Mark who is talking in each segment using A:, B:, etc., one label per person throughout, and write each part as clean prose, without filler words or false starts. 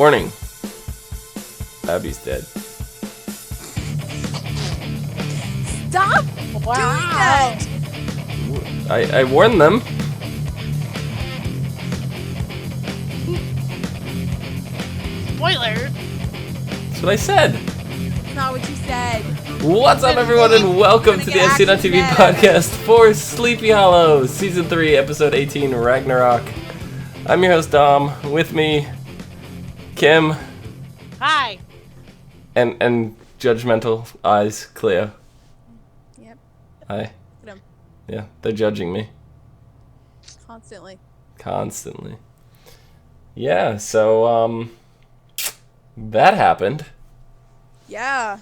A: Warning. Abby's dead.
B: Stop doing that!
A: I warned them.
C: Spoiler!
A: That's what I said.
B: That's not what you said.
A: What's up, everyone, and welcome to the ASOTV podcast for Sleepy Hollow, Season 3, Episode 18, Ragnarok. I'm your host, Dom. With me, Kim.
C: Hi!
A: And judgmental eyes, Clio.
B: Yep.
A: Hi.
B: Look at 'em.
A: Yeah, they're judging me.
B: Constantly.
A: Yeah, so, that happened.
B: Yeah.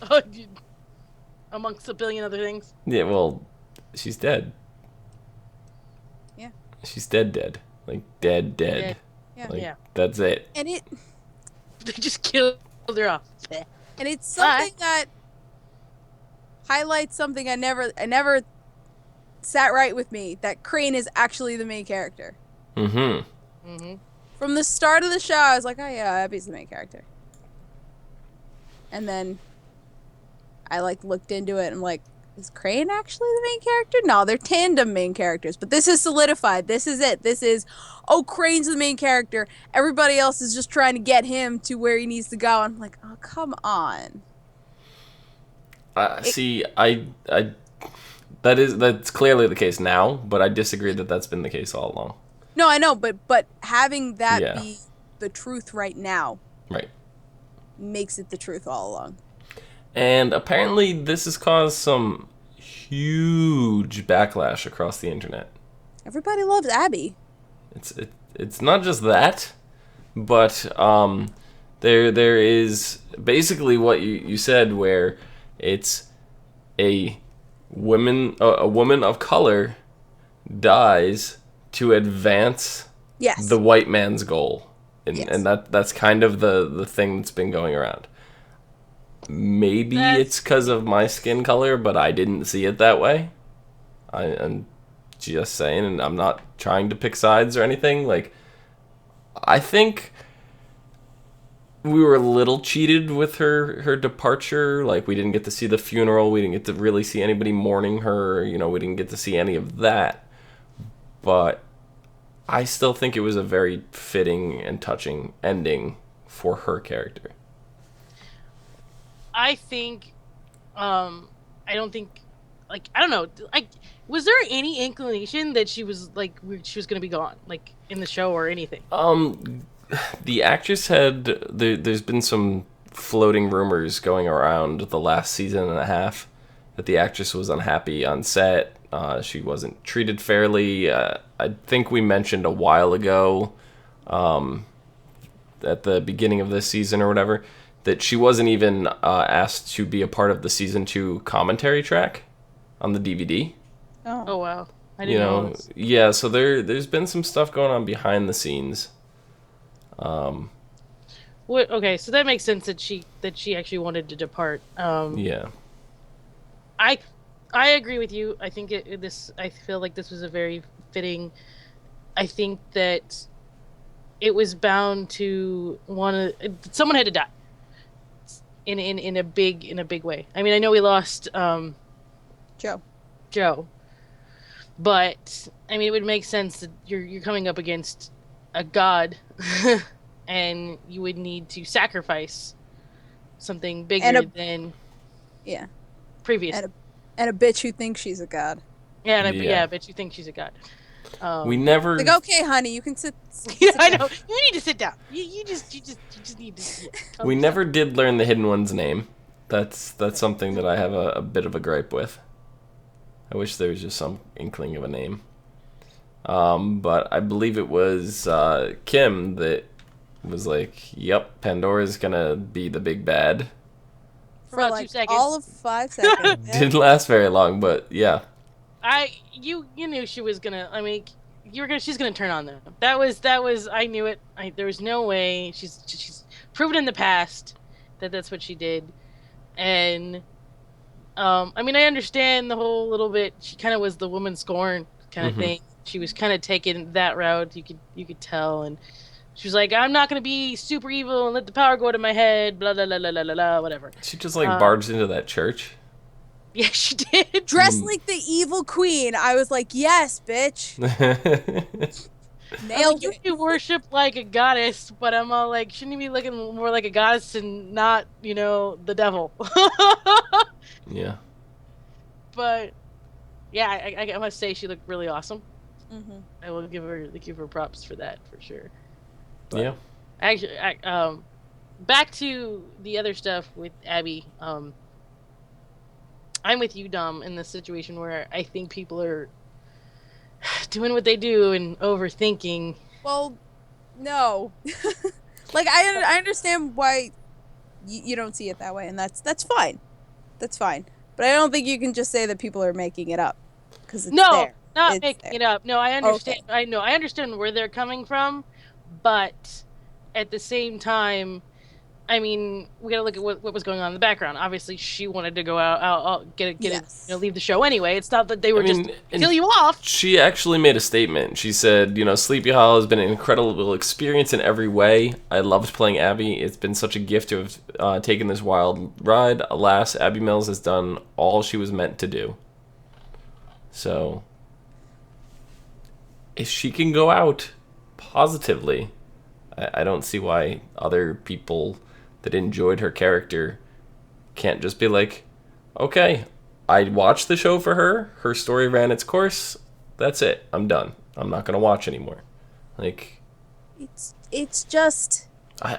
C: Oh, amongst a billion other things.
A: Yeah, well, she's dead.
B: Yeah.
A: She's dead. Like, dead.
B: Yeah.
A: Like,
C: Yeah.
A: that's it.
B: And
C: They just killed her off.
B: it's something that highlights something I never sat right with me, that Crane is actually the main character.
C: Mm-hmm.
B: From the start of the show, I was like, oh yeah, Abby's the main character. And then I looked into it and I'm like, is Crane actually the main character? No, they're tandem main characters, but this is solidified. This is it. This is, Crane's the main character. Everybody else is just trying to get him to where he needs to go. I'm like, oh, come on.
A: That's clearly the case now, but I disagree that that's been the case all along.
B: No, I know, but having that be the truth right now,
A: right,
B: makes it the truth all along. And
A: apparently this has caused some huge backlash across the internet.
B: Everybody loves Abby.
A: It's not just that, but there is basically what you said, where it's a woman of color dies to advance the white man's goal, and that's kind of the thing that's been going around. Maybe it's because of my skin color, but I didn't see it that way. I'm just saying, and I'm not trying to pick sides or anything. Like, I think we were a little cheated with her departure. Like, we didn't get to see the funeral. We didn't get to really see anybody mourning her. You know, we didn't get to see any of that. But I still think it was a very fitting and touching ending for her character.
C: I think, I don't know, was there any inclination that she was going to be gone, like, in the show or anything?
A: The actress there's been some floating rumors going around the last season and a half that the actress was unhappy on set. She wasn't treated fairly. I think we mentioned a while ago, at the beginning of this season or whatever, that she wasn't even asked to be a part of the season 2 commentary track on the DVD.
C: Oh wow. I didn't know this.
A: Yeah, so there's been some stuff going on behind the scenes.
C: Okay, so that makes sense that she actually wanted to depart.
A: Yeah.
C: I agree with you. I think I feel like this was a very fitting. I think that it was bound to someone had to die. In a big way. I mean, I know we lost Joe, but I mean, it would make sense that you're coming up against a god, and you would need to sacrifice something bigger than previous.
B: And a bitch who thinks she's a god.
C: Yeah, a bitch who thinks she's a god.
A: We never.
B: Like, okay, honey, you can sit.
C: Yeah, I know. You need to sit down. You just need to.
A: We never did learn the Hidden One's name. That's something that I have a bit of a gripe with. I wish there was just some inkling of a name. But I believe it was Kim that was like, "Yep, Pandora's gonna be the big bad."
C: For about 2 seconds.
B: All of 5 seconds.
A: Didn't last very long, but yeah.
C: You knew she was gonna. I mean, she's gonna turn on them. That was. I knew it. There was no way. She's proven in the past that that's what she did, and I mean, I understand the whole little bit. She kind of was the woman scorn kind of thing. She was kind of taking that route. You could tell, and She was like, I'm not gonna be super evil and let the power go to my head, blah blah blah blah blah blah, whatever.
A: She just like barged into that church.
C: Yeah, she did.
B: Dressed like the evil queen. I was like, yes, bitch. Nailed
C: You
B: it.
C: do worship like a goddess, but I'm all like, shouldn't you be looking more like a goddess and not, the devil?
A: Yeah.
C: But yeah, I must say she looked really awesome.
B: Mm-hmm.
C: I will give her props for that for sure. But
A: Yeah.
C: actually, back to the other stuff with Abby. I'm with you, Dom, in this situation where I think people are doing what they do and overthinking.
B: Well, no. Like, I understand why you don't see it that way, and that's fine. That's fine. But I don't think you can just say that people are making it up, because it's there.
C: Not making it up. No, I understand.
B: Okay.
C: I understand where they're coming from, but at the same time, I mean, we gotta look at what was going on in the background. Obviously, she wanted to go out, leave the show anyway. It's not that they were just kill you off.
A: She actually made a statement. She said, Sleepy Hollow has been an incredible experience in every way. I loved playing Abby. It's been such a gift to have taken this wild ride. Alas, Abby Mills has done all she was meant to do. So, if she can go out positively, I don't see why other people that enjoyed her character can't just be like, okay, I watched the show for her. Her story ran its course. That's it. I'm done. I'm not gonna watch anymore. Like,
B: it's just.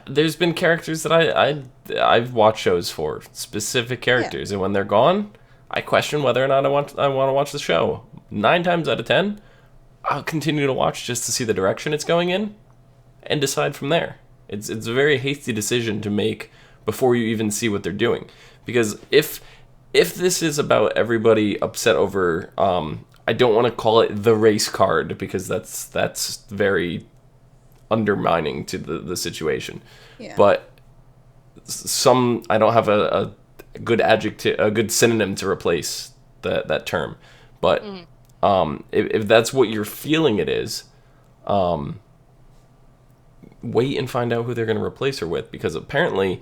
A: There's been characters that I've watched shows for, specific characters, and when they're gone, I question whether or not I want to watch the show. 9 times out of 10, I'll continue to watch just to see the direction it's going in, and decide from there. It's a very hasty decision to make before you even see what they're doing, because if this is about everybody upset over, I don't want to call it the race card, because that's very undermining to the situation.
B: Yeah.
A: But I don't have a good adjective, a good synonym to replace that term. But if that's what you're feeling it is, wait and find out who they're going to replace her with, because apparently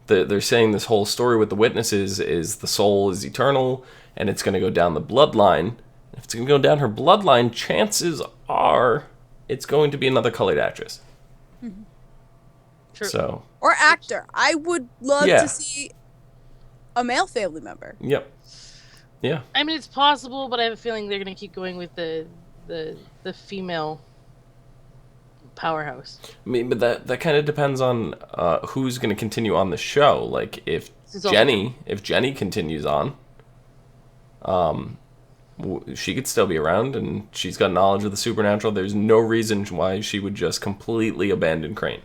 A: they're saying this whole story with the witnesses is the soul is eternal and it's going to go down the bloodline. If it's going to go down her bloodline, chances are it's going to be another colored actress.
B: Mm-hmm.
C: True.
A: So,
B: or actor. I would love to see a male family member.
A: Yep. Yeah.
C: I mean, it's possible, but I have a feeling they're going to keep going with the female powerhouse.
A: I mean, but that kind of depends on who's going to continue on the show. Like, if Jenny continues on, she could still be around, and she's got knowledge of the supernatural. There's no reason why she would just completely abandon Crane.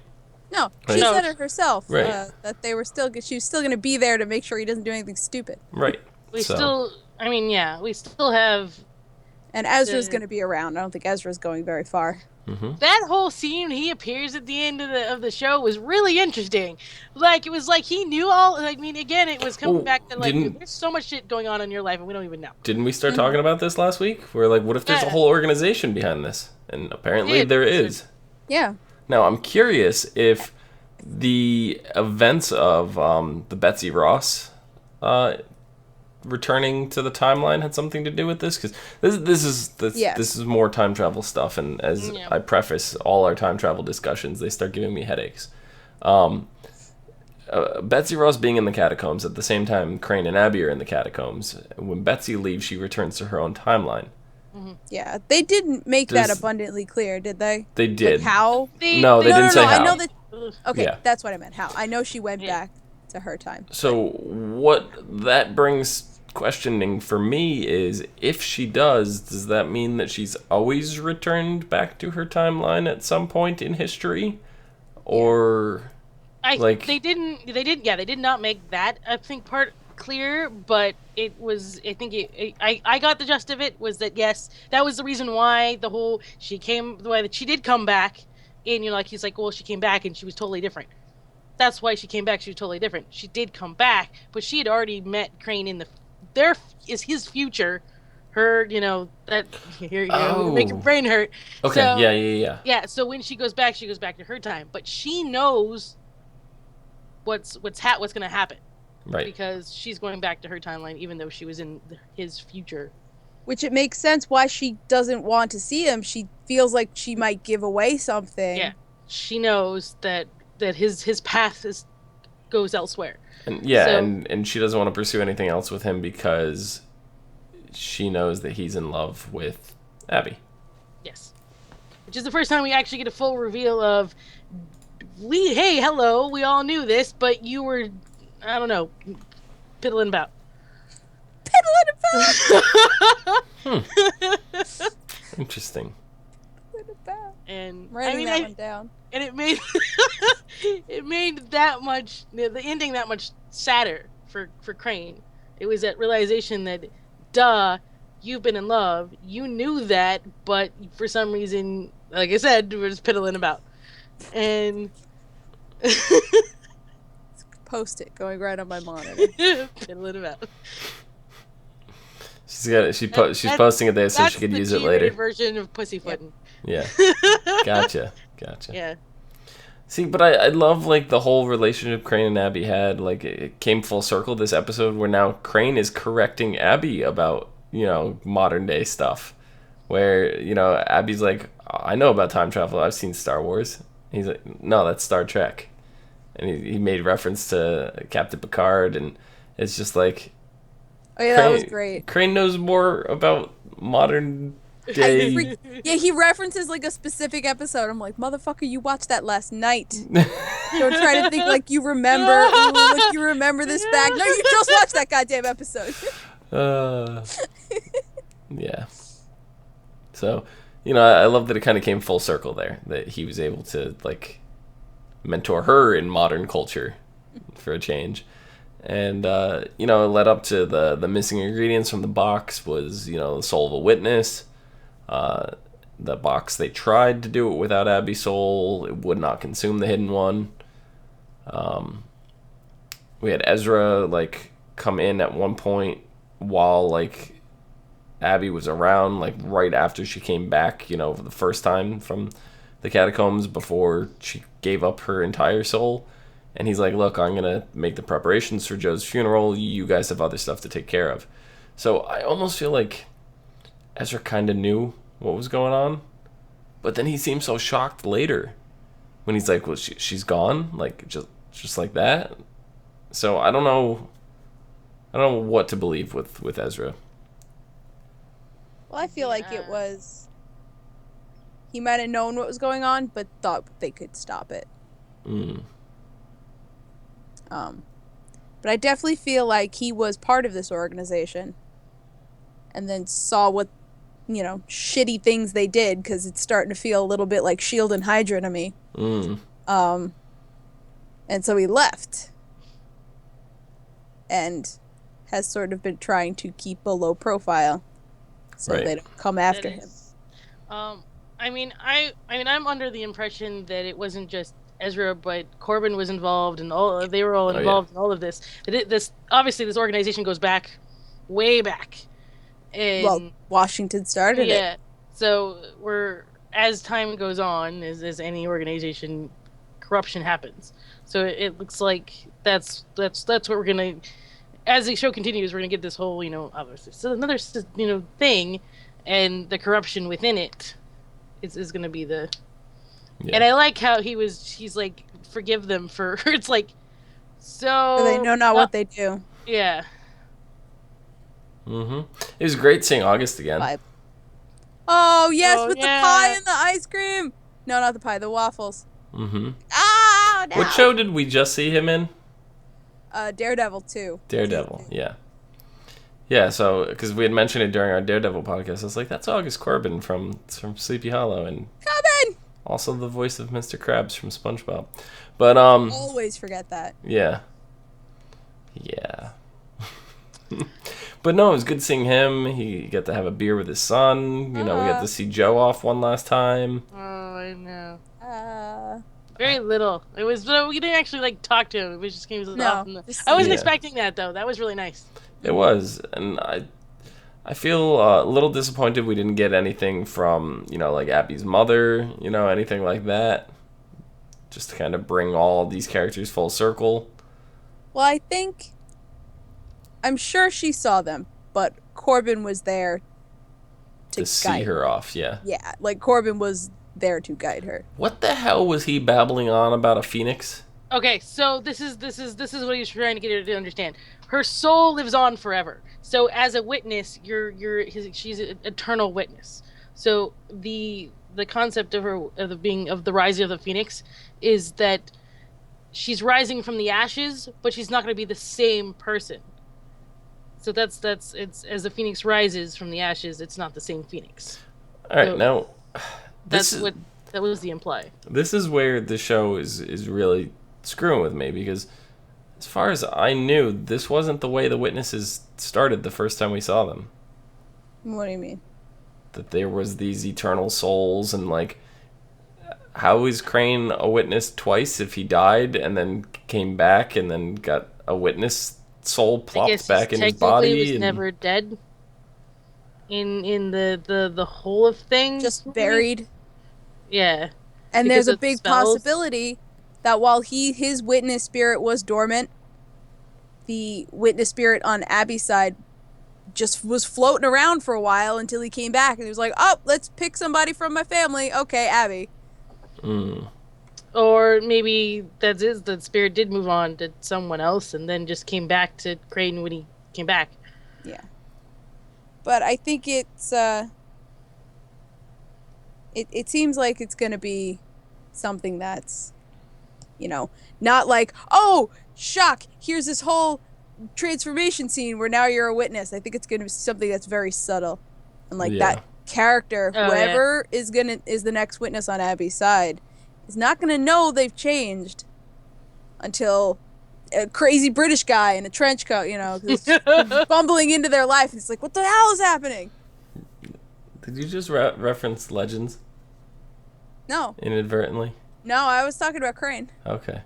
B: No, she said it herself. That she was still going to be there to make sure he doesn't do anything stupid.
A: Right.
C: We still have.
B: And Ezra's going to be around. I don't think Ezra's going very far.
A: Mm-hmm.
C: That whole scene he appears at the end of the show was really interesting. Like, it was like he knew all. I mean, again, it was coming back to like, there's so much shit going on in your life and we don't even know.
A: Didn't we start talking about this last week? We're like, what if there's a whole organization behind this? And apparently there is.
B: Yeah.
A: Now, I'm curious if the events of the Betsy Ross returning to the timeline had something to do with this, because this is more time travel stuff, and as I preface all our time travel discussions, they start giving me headaches. Betsy Ross being in the catacombs at the same time Crane and Abby are in the catacombs. When Betsy leaves, she returns to her own timeline.
B: Mm-hmm. Yeah, they didn't make that abundantly clear, did they?
A: They did.
B: Like how?
A: No, they didn't say how.
B: I know that. Okay, that's what I meant. How? I know she went back to her time.
A: So what that brings questioning for me is, if she does that mean that she's always returned back to her timeline at some point in history, or
C: they did not make that part clear, but it was, I think I got the gist of it was that yes, that was the reason why she did come back, and he's like, well, she came back and she was totally different. That's why she came back. She was totally different. She did come back, but she had already met Crane in there is his future her, that here you go, make your
A: Oh.
C: brain hurt.
A: Okay.
C: So,
A: Yeah.
C: yeah. So when she goes back to her time, but she knows what's gonna happen
A: Right.
C: because she's going back to her timeline, even though she was in his future.
B: Which it makes sense why she doesn't want to see him. She feels like she might give away something.
C: Yeah, she knows that his path goes elsewhere.
A: And and she doesn't want to pursue anything else with him because she knows that he's in love with Abby.
C: Yes. Which is the first time we actually get a full reveal of hey, hello, we all knew this, but you were, I don't know, piddling about.
A: Interesting.
B: And
C: I'm
B: writing that one down.
C: And it made it made the ending that much sadder for Crane. It was that realization that, duh, you've been in love, you knew that, but for some reason, like I said, we're just piddling about. And
B: Post-it going right on my monitor.
C: piddling about.
A: She's posting it there so she could use it later.
C: That's the version of pussyfooting.
A: Yeah. Gotcha.
C: Yeah.
A: See, but I love, like, the whole relationship Crane and Abby had. Like, it came full circle this episode where now Crane is correcting Abby about, modern day stuff. Where, Abby's like, I know about time travel. I've seen Star Wars. He's like, no, that's Star Trek. And he made reference to Captain Picard, and it's just like...
B: Oh, yeah, that was great.
A: Crane knows more about modern day...
B: Yeah, he references, like, a specific episode. I'm like, motherfucker, you watched that last night. Don't try to think like you remember. Ooh, like you remember this back. No, you just watched that goddamn episode.
A: Yeah. So, I love that it kind of came full circle there. That he was able to, like, mentor her in modern culture for a change. And, it led up to the missing ingredients from the box was, the soul of a witness. The box, they tried to do it without Abby's soul. It would not consume the hidden one. We had Ezra, like, come in at one point while, like, Abby was around, like, right after she came back, for the first time from the catacombs before she gave up her entire soul. And he's like, look, I'm going to make the preparations for Joe's funeral. You guys have other stuff to take care of. So I almost feel like Ezra kind of knew what was going on. But then he seemed so shocked later when he's like, well, she's gone? Like, just like that? So I don't know what to believe with Ezra.
B: Well, I feel like it was... He might have known what was going on, but thought they could stop it. But I definitely feel like he was part of this organization and then saw what, shitty things they did, because it's starting to feel a little bit like S.H.I.E.L.D. and Hydra to me. And so he left and has sort of been trying to keep a low profile so they don't come after him.
C: I'm under the impression that it wasn't just Ezra, but Corbin was involved, and they were all involved in all of this. This organization goes back, way back. And,
B: Washington started it.
C: Yeah. So as time goes on, as any organization, corruption happens. So it looks like that's what we're gonna. As the show continues, we're gonna get this whole another thing, and the corruption within it is gonna be the. Yeah. And I like how he's like, forgive them for, it's like, so
B: they know not what they do.
C: Yeah.
A: It was great seeing August again.
B: Pie. Oh, yes, with the pie and the ice cream. No, not the pie, the waffles.
A: Oh,
B: no.
A: What show did we just see him in?
B: Daredevil 2.
A: Daredevil, yeah. Yeah, so, because we had mentioned it during our Daredevil podcast, I was like, that's August Corbin from Sleepy Hollow, and
B: Corbin!
A: Also the voice of Mr. Krabs from SpongeBob. But,
B: always forget that.
A: Yeah. But no, it was good seeing him. He got to have a beer with his son. We got to see Joe off one last time.
C: Oh, I know. Very little. It was, we didn't actually, talk to him. It was just, I wasn't expecting that, though. That was really nice.
A: It was. And I feel a little disappointed we didn't get anything from, like Abby's mother, anything like that. Just to kind of bring all these characters full circle.
B: Well, I'm sure she saw them, but Corbin was there to
A: see her off, yeah.
B: Yeah, like Corbin was there to guide her.
A: What the hell was he babbling on about a phoenix?
C: Okay, so this is what he's trying to get her to understand. Her soul lives on forever. So as a witness, she's an eternal witness. So the concept of the rising of the phoenix is that she's rising from the ashes, but she's not going to be the same person. So that's it's as the phoenix rises from the ashes, it's not the same phoenix.
A: All right, so now
C: that was the imply.
A: This is where the show is really screwing with me, because as far as I knew, this wasn't the way the witnesses started the first time we saw them.
B: What do you mean?
A: That there was these eternal souls, and like, how is Crane a witness twice if he died and then came back and then got a witness soul plopped back in his body?
C: He was never dead. In the whole of things,
B: just buried.
C: Yeah,
B: and there's a big possibility that while his witness spirit was dormant, the witness spirit on Abby's side just was floating around for a while until he came back and he was like, "Oh, let's pick somebody from my family. Okay, Abby."
C: Or maybe the spirit did move on to someone else and then just came back to Crane when he came back.
B: Yeah. But I think it's it seems like it's going to be something that's, not like, "Oh, shock, here's this whole transformation scene where now you're a witness." I think it's going to be something that's very subtle. And like that character, whoever is the next witness on Abby's side, is not going to know they've changed until a crazy British guy in a trench coat, is bumbling into their life. It's like, what the hell is happening?
A: Did you just reference Legends?
B: No.
A: Inadvertently?
B: No, I was talking about Crane.
A: Okay.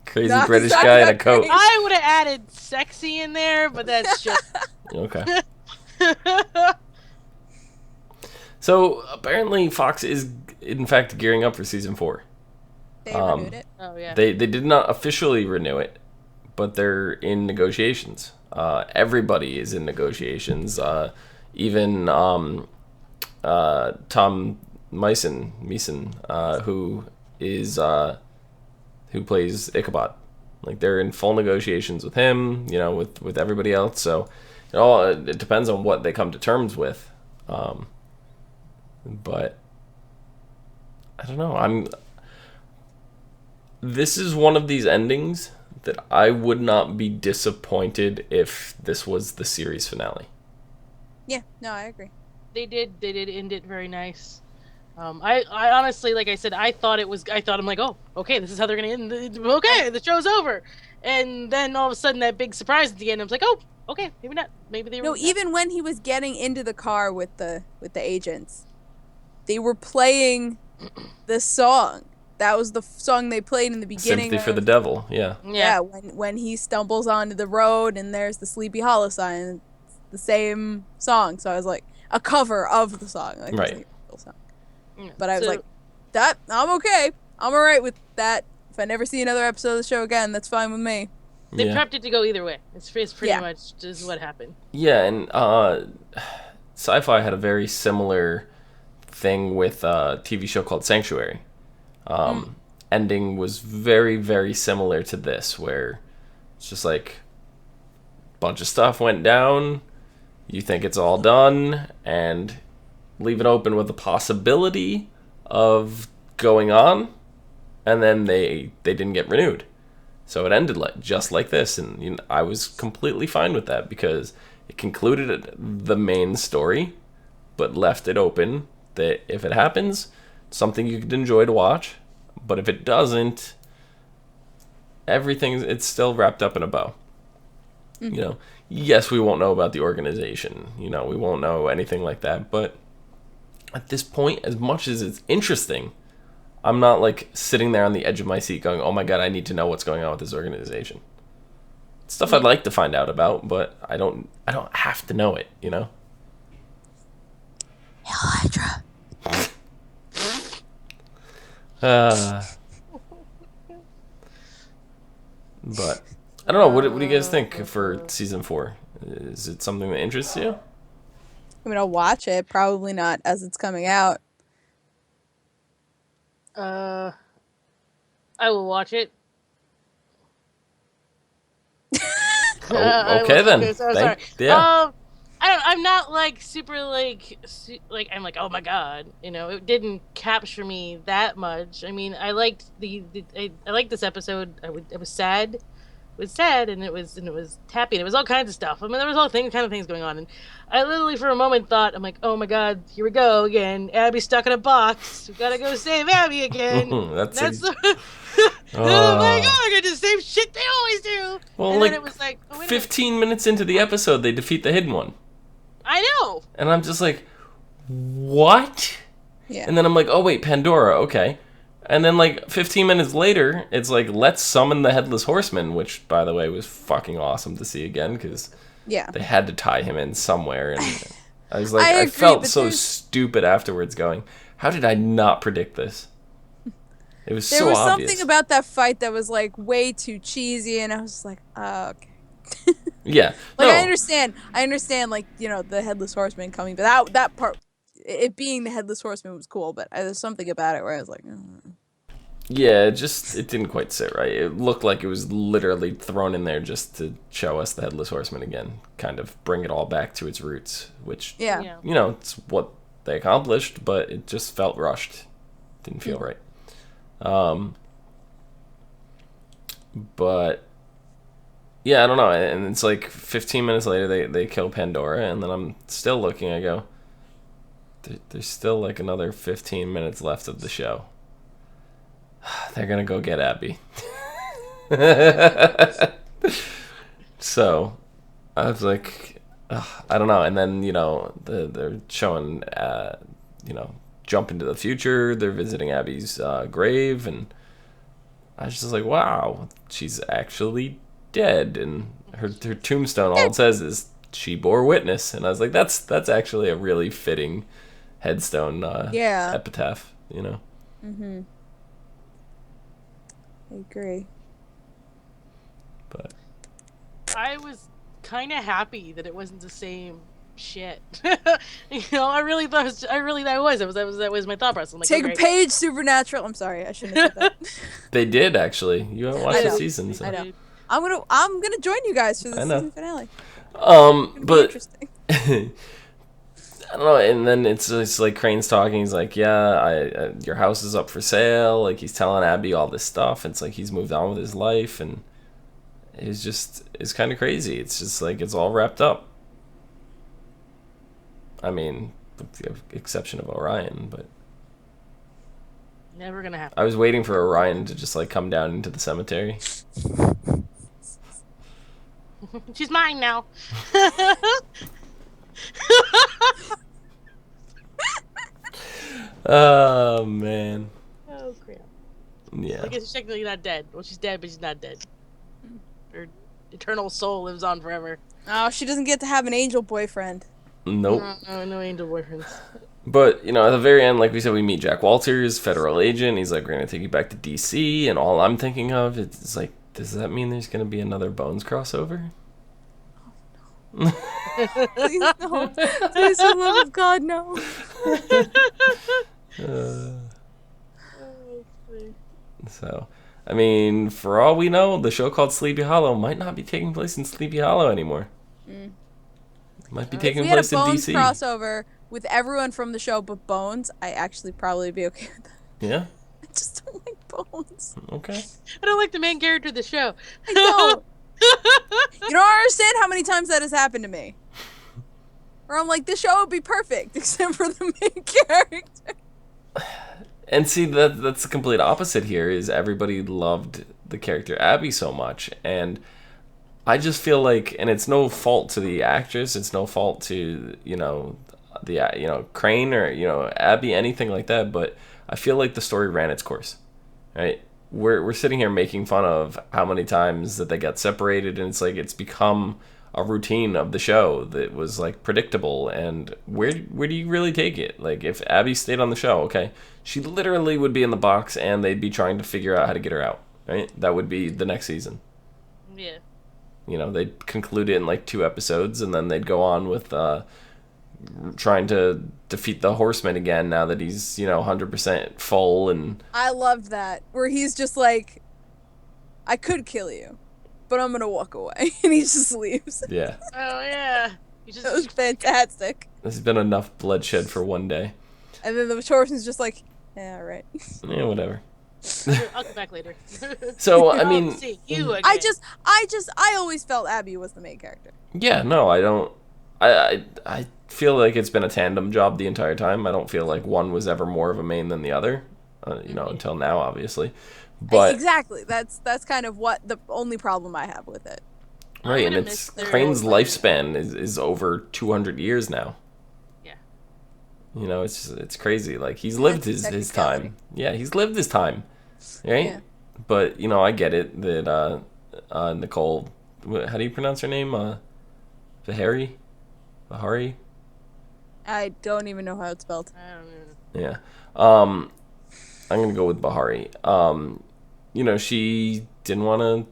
A: Crazy British guy in a coat.
C: I would have added sexy in there, but that's just...
A: Okay. So, apparently Fox is, in fact, gearing up for Season 4.
B: They renewed it?
C: Oh, yeah.
A: They did not officially renew it, but they're in negotiations. Everybody is in negotiations. Even Tom Meisen, who plays Ichabod. Like, they're in full negotiations with him, with everybody else. So, it depends on what they come to terms with. But I don't know. This is one of these endings that I would not be disappointed if this was the series finale.
B: Yeah, no, I agree.
C: They did end it very nice. I honestly, like I said, I thought I'm like, oh, okay, this is how they're gonna end. Okay, the show's over, and then all of a sudden that big surprise at the end. I was like, oh, okay, maybe not. Maybe they were.
B: No, even when he was getting into the car with the agents, they were playing the song. That was the song they played in the beginning.
A: Sympathy for the Devil, yeah.
B: Yeah, when he stumbles onto the road and there's the Sleepy Hollow sign, it's the same song. So I was like, a cover of the song, like
A: right.
B: The song. But I was like, that I'm okay. I'm alright with that. If I never see another episode of the show again, that's fine with me.
C: They prepped it to go either way. It's pretty much just what happened.
A: Yeah, and Sci-Fi had a very similar thing with a TV show called Sanctuary. Ending was very, very similar to this, where it's just like a bunch of stuff went down, you think it's all done, and leave it open with the possibility of going on, and then they didn't get renewed. So it ended just like this, and I was completely fine with that, because it concluded the main story, but left it open that if it happens, something you could enjoy to watch. But if it doesn't, it's still wrapped up in a bow. Mm-hmm. Yes, we won't know about the organization. We won't know anything like that. But at this point, as much as it's interesting, I'm not like sitting there on the edge of my seat going, "Oh my god, I need to know what's going on with this organization." stuff I'd like to find out about, but I don't have to know it, you know?
B: Hydra.
A: But I don't know. What do you guys think for season 4? Is it something that interests you?
B: I mean, I'll watch it. Probably not as it's coming out.
C: I will watch it.
A: Okay then.
C: Okay, sorry.
A: Yeah.
C: I'm not like super like I'm like, oh my god, you know, it didn't capture me that much. I mean, I liked I liked this episode. It was sad. It was sad, and it was happy, and it was all kinds of stuff. I mean, there was all kind of things going on, and I literally for a moment thought, I'm like, oh my god, here we go again. Abby's stuck in a box. We gotta go save Abby again. That's the oh my god, I got the same shit they always do.
A: Well,
C: and
A: like,
C: then it was like, oh,
A: 15 minutes into the episode, they defeat the hidden one.
C: I know.
A: And I'm just like, what?
B: Yeah.
A: And then I'm like, oh wait, Pandora, okay. And then like 15 minutes later, it's like, let's summon the Headless Horseman, which, by the way, was fucking awesome to see again, because they had to tie him in somewhere. And I was like, I felt so stupid afterwards going, how did I not predict this? It was so obvious. There was
B: something about that fight that was like way too cheesy, and I was just like, oh, okay.
A: Yeah.
B: Like, no. I understand, like, you know, the Headless Horseman coming, but that part, it being the Headless Horseman was cool, but there's something about it where I was like,
A: Yeah, it didn't quite sit right. It looked like it was literally thrown in there just to show us the Headless Horseman again, kind of bring it all back to its roots, which, you know, it's what they accomplished, but it just felt rushed. Didn't feel right. But yeah, I don't know. And it's like 15 minutes later, they kill Pandora, and then I'm still looking. I go, there's still like another 15 minutes left of the show. They're gonna go get Abby. So I was like, I don't know. And then, you know, they're showing, you know, jump into the future. They're visiting Abby's grave, and I was just like, wow, she's actually dead, and her tombstone, all it says is she bore witness. And I was like, that's actually a really fitting headstone epitaph, you know.
B: I agree.
A: But
C: I was kind of happy that it wasn't the same shit. You know, I really thought that was my thought process. I'm like,
B: take a page, Supernatural. I'm sorry, I shouldn't have said that.
A: They did, actually. You haven't watched the season, so.
B: I know. I'm gonna join you guys for the season finale.
A: But
B: interesting.
A: I don't know. And then it's like Crane's talking. He's like, yeah, your house is up for sale. Like, he's telling Abby all this stuff. It's like he's moved on with his life, and it's kind of crazy. It's just like it's all wrapped up. I mean, with the exception of Orion, but
C: never gonna happen.
A: I was waiting for Orion to just like come down into the cemetery.
C: She's mine now.
A: Oh man.
C: Oh crap.
A: Yeah.
C: I guess she's technically not dead. Well, she's dead, but she's not dead. Her eternal soul lives on forever.
B: Oh, she doesn't get to have an angel boyfriend.
A: Nope.
C: No angel boyfriends.
A: But, you know, at the very end, like we said, we meet Jack Walters, federal agent. He's like, we're going to take you back to D.C. And all I'm thinking of is like, does that mean there's going to be another Bones crossover?
B: Please no. Please, for the love of God, no.
A: So, I mean, for all we know, the show called Sleepy Hollow might not be taking place in Sleepy Hollow anymore. Might be taking place in DC.
B: If we had a Bones crossover with everyone from the show but Bones, I actually probably be okay with that.
A: Yeah?
B: I just don't like Bones.
A: Okay.
C: I don't like the main character of the show.
B: I don't. You don't understand how many times that has happened to me. Where I'm like, this show would be perfect except for the main character.
A: And see, that's the complete opposite here, is everybody loved the character Abby so much. And I just feel like, and it's no fault to the actress, it's no fault to, you know, Crane or, you know, Abby, anything like that, but I feel like the story ran its course, right? we're sitting here making fun of how many times that they got separated, and it's like it's become a routine of the show that was like predictable. And where do you really take it? Like, if Abby stayed on the show, okay, she literally would be in the box, and they'd be trying to figure out how to get her out. Right? That would be the next season.
C: Yeah.
A: You know, they'd conclude it in like 2 episodes, and then they'd go on with trying to defeat the Horseman again now that he's, 100% full. And
B: I loved that, where he's just like, I could kill you, but I'm gonna walk away, and he just leaves.
A: yeah,
C: Oh yeah.
B: That was fantastic.
A: there's been enough bloodshed for one day.
B: And then the Horseman's just like, yeah, right.
A: Yeah, whatever.
C: I'll come back later.
A: So I mean,
C: See you again.
B: I always felt Abby was the main character.
A: yeah, no, I don't. I feel like it's been a tandem job the entire time. I don't feel like one was ever more of a main than the other, until now, obviously. But
B: exactly, that's kind of what the only problem I have with it.
A: right, and
C: gonna
A: it's
C: miss their
A: Crane's
C: old
A: lifespan is over 200 years now.
C: Yeah.
A: It's crazy. Like, he's lived his time. Yeah, he's lived his time, right?
B: Yeah.
A: But I get it that Nicole, how do you pronounce her name? Bahari.
B: I don't even know how it's spelled.
C: I don't know.
A: Yeah. I'm gonna go with Bahari. She didn't want to,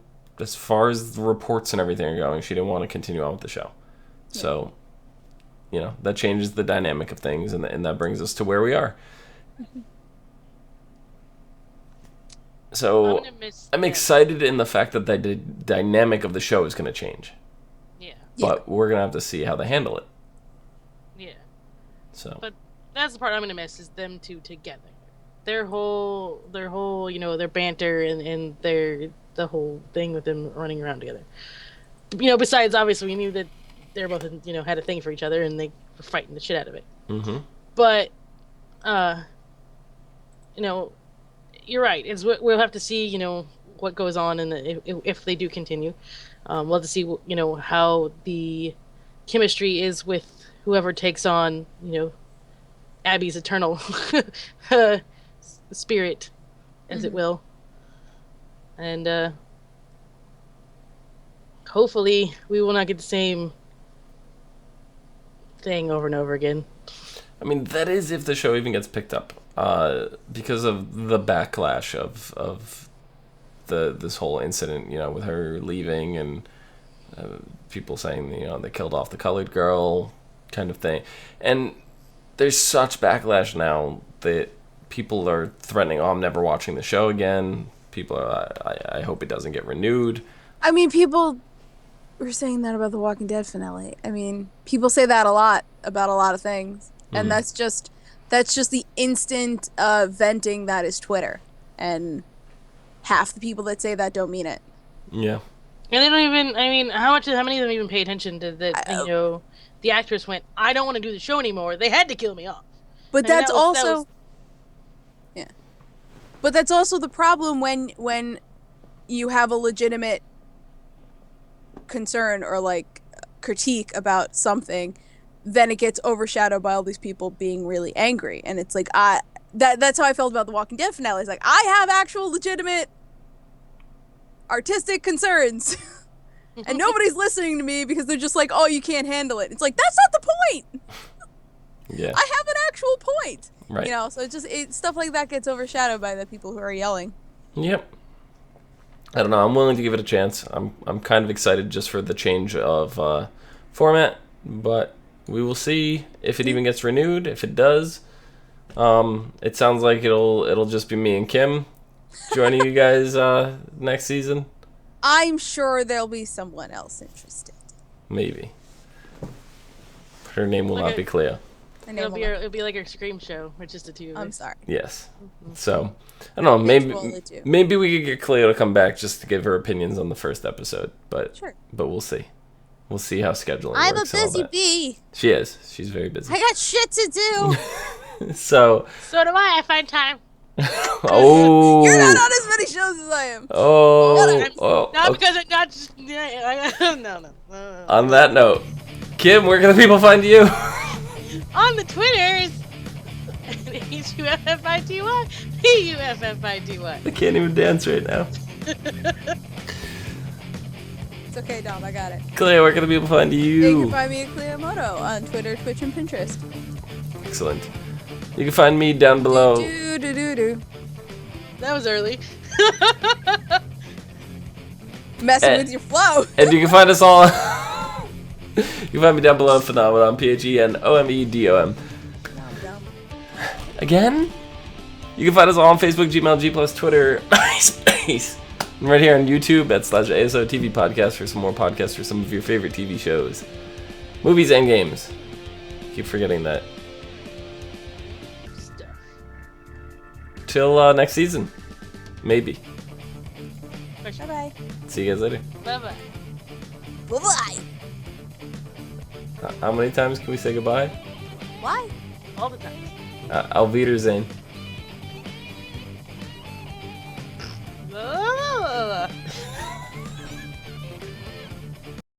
A: as far as the reports and everything are going, she didn't want to continue on with the show. Yeah. So, that changes the dynamic of things, and that brings us to where we are. So, I'm excited in the fact that the dynamic of the show is going to change.
C: Yeah.
A: But we're going to have to see how they handle it.
C: Yeah.
A: So.
C: But that's the part I'm gonna miss, is them two together. Their whole their banter and the whole thing with them running around together. Besides, obviously, we knew that they were both had a thing for each other, and they were fighting the shit out of it.
A: Mm-hmm.
C: But you're right. We'll have to see what goes on, and if they do continue. We'll have to see how the chemistry is with whoever takes on, Abby's eternal spirit, as it will. And hopefully we will not get the same thing over and over again.
A: I mean, that is if the show even gets picked up, because of the backlash of this whole incident, with her leaving, and people saying, they killed off the colored girl, kind of thing. And there's such backlash now that people are threatening, I'm never watching the show again. People I hope it doesn't get renewed.
B: I mean, people were saying that about the Walking Dead finale. I mean, people say that a lot about a lot of things. And that's just the instant venting that is Twitter. And half the people that say that don't mean it.
A: Yeah.
C: And they don't even, how many of them even pay attention to that, the actress went, I don't want to do the show anymore. They had to kill me off.
B: But that's also But that's also the problem when you have a legitimate concern or like critique about something, then it gets overshadowed by all these people being really angry. And it's like that's how I felt about the Walking Dead finale. It's like, I have actual legitimate artistic concerns. And nobody's listening to me because they're just like, oh, you can't handle it. It's like, that's not the point.
A: Yeah.
B: I have an actual point.
A: Right.
B: So stuff like that gets overshadowed by the people who are yelling.
A: Yep. I don't know. I'm willing to give it a chance. I'm kind of excited just for the change of format, but we will see if it even gets renewed. If it does, it sounds like it'll just be me and Kim joining you guys next season.
B: I'm sure there'll be someone else interested.
A: Maybe. Her name will not be Clio.
C: It'll be like a Scream show, with just the two of us.
B: I'm sorry.
A: Yes. So, I don't know, maybe we could get Clio to come back just to give her opinions on the first episode, but
B: sure.
A: But we'll see. We'll see how scheduling
B: I'm
A: works.
B: I'm a busy bee.
A: She is. She's very busy.
B: I got shit to do.
A: So
C: do I find time.
A: Oh.
B: You're not on as many shows as I am.
C: Because I'm not just... No.
A: On that note, Kim, where can the people find you?
C: On the Twitters. He's P-U-F-F-I-T-Y, P-U-F-F-I-T-Y.
A: I can't even dance right now.
B: It's okay, Dom. I got it.
A: Clio, where can the people find
B: You
A: you?
B: can find me at Clio Moto on Twitter, Twitch, and Pinterest.
A: Excellent. You can find me down below.
B: Do.
C: That was early.
B: Messing with your flow.
A: And you can find us all. You can find me down below at Phenomenon, PHENOMEDOM. Again? You can find us all on Facebook, Gmail, G+, Twitter, MySpace. And right here on YouTube at /ASOTV podcast for some more podcasts for some of your favorite TV shows. Movies and games. Keep forgetting that.
C: Stuff.
A: Till next season. Maybe.
B: Bye-bye.
A: See you guys later.
C: Bye-bye.
B: Bye-bye.
A: How many times can we say goodbye?
B: Why?
C: All the time.
A: Auf Wiedersehen.